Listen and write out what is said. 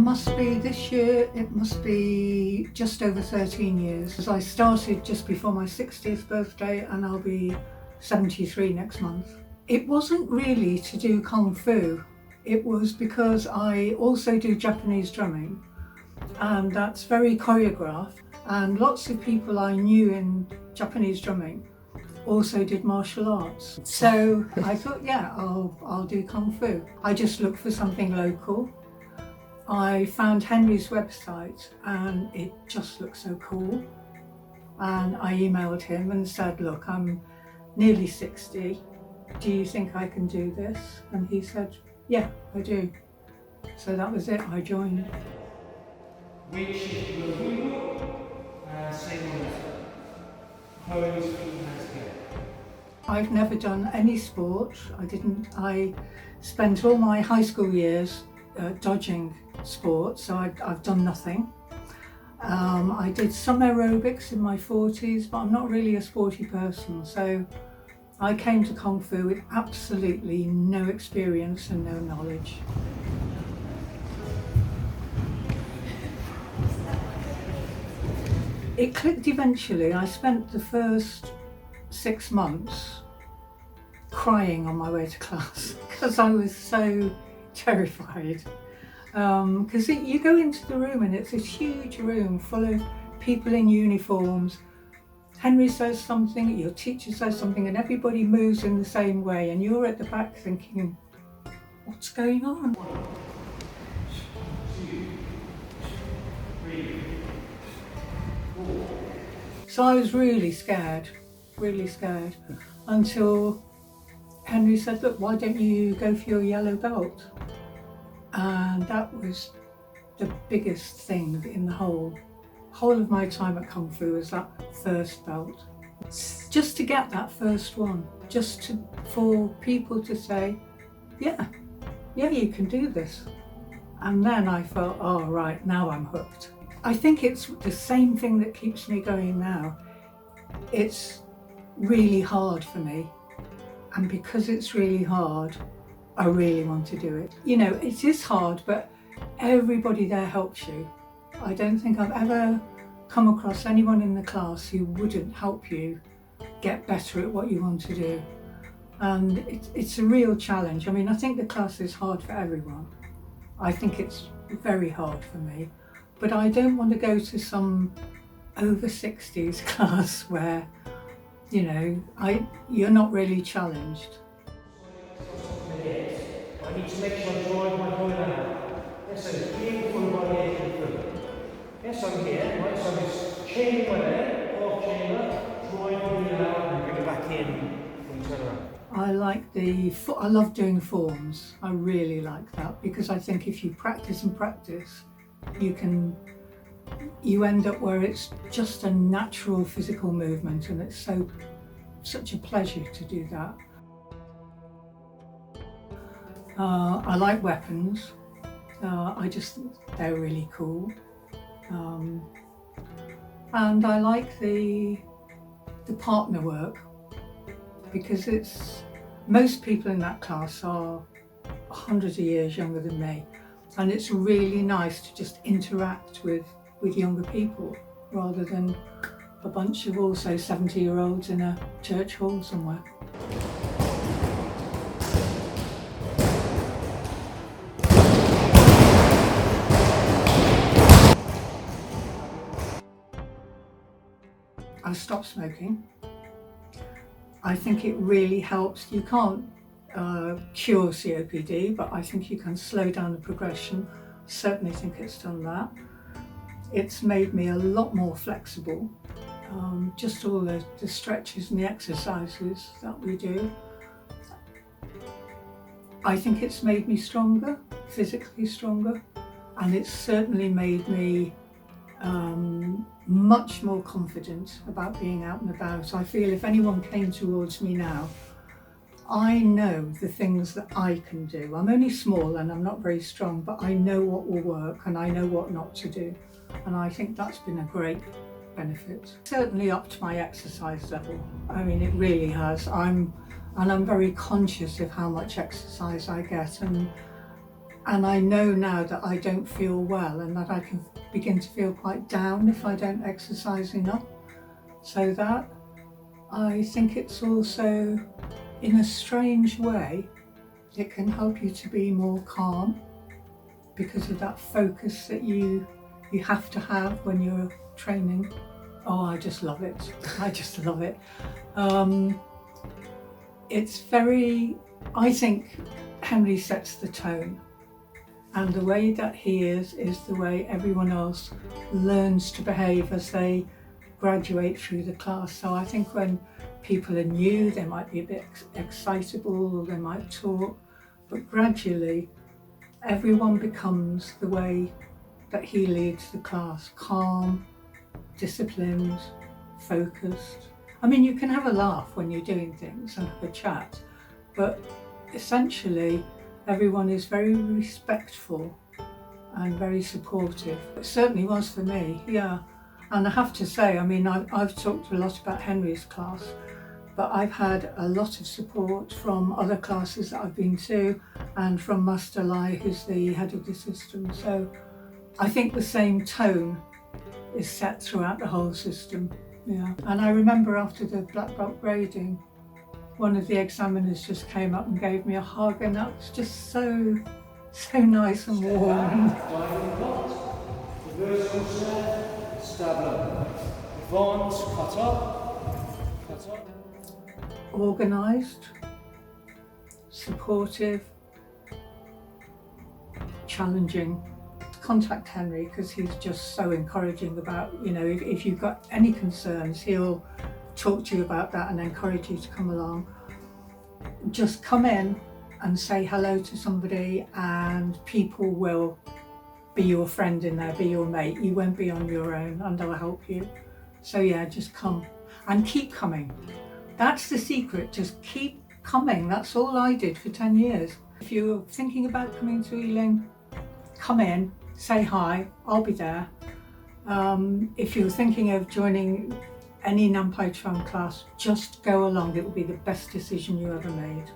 must be this year, it must be just over 13 years. As I started just before my 60th birthday and I'll be 73 next month. It wasn't really to do Kung Fu. It was because I also do Japanese drumming, and that's very choreographed, and lots of people I knew in Japanese drumming also did martial arts. So I thought, yeah, I'll do Kung Fu. I just looked for something local. I found Henry's website and it just looked so cool. And I emailed him and said, look, I'm nearly 60. Do you think I can do this? And he said, yeah, I do. So that was it, I joined. Which is the window, same on this. Pose, feet, hands together. I've never done any sport. I spent all my high school years dodging sport, so I've done nothing. I did some aerobics in my 40s, but I'm not really a sporty person, so I came to Kung Fu with absolutely no experience and no knowledge. It clicked eventually. I spent the first 6 months crying on my way to class because I was so terrified. Because you go into the room and it's this huge room full of people in uniforms. Henry says something, your teacher says something, and everybody moves in the same way, and you're at the back thinking, what's going on? 1, 2, 3, 4. So I was really scared, until Henry said, look, why don't you go for your yellow belt? And that was the biggest thing in the whole of my time at Kung Fu, was that first belt. Just to get that first one, for people to say, yeah, you can do this. And then I felt, oh right, now I'm hooked. I think it's the same thing that keeps me going now. It's really hard for me, and because it's really hard, I really want to do it. You know, it is hard, but everybody there helps you. I don't think I've ever come across anyone in the class who wouldn't help you get better at what you want to do. And it's a real challenge. I mean, I think the class is hard for everyone. I think it's very hard for me, but I don't want to go to some over 60s class where, you know, you're not really challenged. I need to make sure I drive my foot out. Yes, so it's clean the full body edge of the foot. Yes, I'm here, right, so it's chaining my leg, half chamber, drive the heel out and bring it back in when you turn around. I love doing forms. I really like that, because I think if you practice and practice, you end up where it's just a natural physical movement, and it's such a pleasure to do that. I like weapons. I just think they're really cool. And I like the partner work, because most people in that class are hundreds of years younger than me, and it's really nice to just interact with younger people rather than a bunch of also 70-year-olds in a church hall somewhere. I stopped smoking. I think it really helps. You can't cure COPD, but I think you can slow down the progression. I certainly think it's done that. It's made me a lot more flexible. Just all the stretches and the exercises that we do. I think it's made me stronger, physically stronger, and it's certainly made me much more confident about being out and about. I feel if anyone came towards me now, I know the things that I can do. I'm only small and I'm not very strong, but I know what will work and I know what not to do. And I think that's been a great benefit. Certainly upped my exercise level. I mean, it really has. I'm very conscious of how much exercise I get, and And I know now that I don't feel well and that I can begin to feel quite down if I don't exercise enough. So that, I think it's also, in a strange way, it can help you to be more calm because of that focus that you have to have when you're training. Oh, I just love it. I just love it. It's very, I think Henry sets the tone. And the way that he is the way everyone else learns to behave as they graduate through the class. So I think when people are new, they might be a bit excitable, or they might talk, but gradually everyone becomes the way that he leads the class: calm, disciplined, focused. I mean, you can have a laugh when you're doing things and have a chat, but essentially everyone is very respectful and very supportive. It certainly was for me, yeah. And I have to say, I mean, I've talked a lot about Henry's class, but I've had a lot of support from other classes that I've been to, and from Master Lai, who's the head of the system. So I think the same tone is set throughout the whole system, yeah. And I remember after the black belt grading, one of the examiners just came up and gave me a hug, and that was just so nice and warm. Diving knot, reverse snare, stabler, advance, cut up. Organised, supportive, challenging. Contact Henry because he's just so encouraging about, you know, if you've got any concerns, he'll talk to you about that and encourage you to come along. Just come in and say hello to somebody, and people will be your friend in there, be your mate. You won't be on your own, and they'll help you. So yeah, just come and keep coming. That's the secret, just keep coming. That's all I did for 10 years. If you're thinking about coming to Ealing, come in, say hi, I'll be there. If you're thinking of joining any Nampai Chuan class, just go along. It will be the best decision you ever made.